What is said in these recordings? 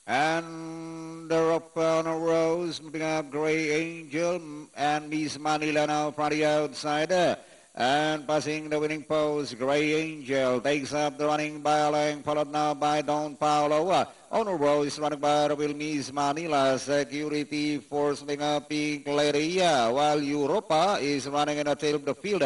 And they're up on a rose, moving up Gray Angel and Miss Manila now from the outside. And passing the winning post, Gray Angel takes up the running by Aleng, followed now by Don Paulo. On a rose, running by the wheel, Miss Manila. Security Force moving up Pink Lady, while Europa is running in the tail of the field.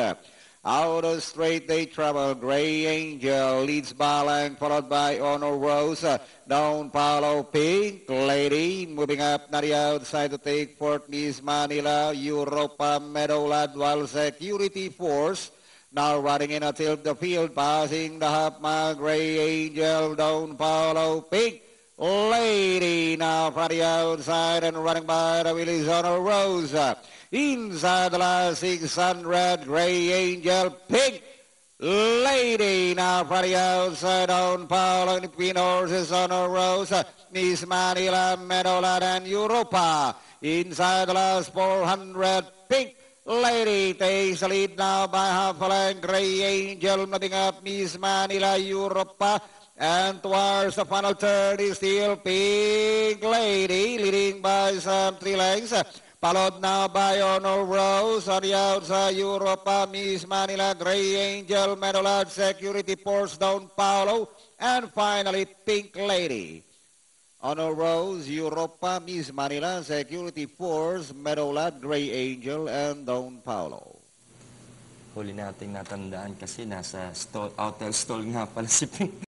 Out of straight they travel. Gray Angel leads Balang, followed by Honor Rose. Down Paulo, Pink Lady, moving up na the outside to take fourth, Miss Manila. Europa, Meadowland, while Security Force now running in until the field, passing the half mile. Gray Angel, Down Paulo, Pink Lady now from the outside and running by the Willis Honor Rose. Inside the last 600, Gray Angel, Pink Lady now from the outside. On Paulo and between horses on a rose. Miss Manila, Meadowland and Europa. Inside the last 400, Pink Lady takes the lead now by half a length. Gray Angel moving up, Miss Manila, Europa. And towards the final third is still Pink Lady, leading by some 3 lengths. Followed now by Honor Rose on the outside, Europa, Miss Manila, Gray Angel, Meadowland, Security Force, Don Paulo, and finally Pink Lady. Honor Rose, Europa, Miss Manila, Security Force, Meadowland, Gray Angel, and Don Paulo. Huli nating natandaan kasi nasa stall, outer stall nga pala si Pink.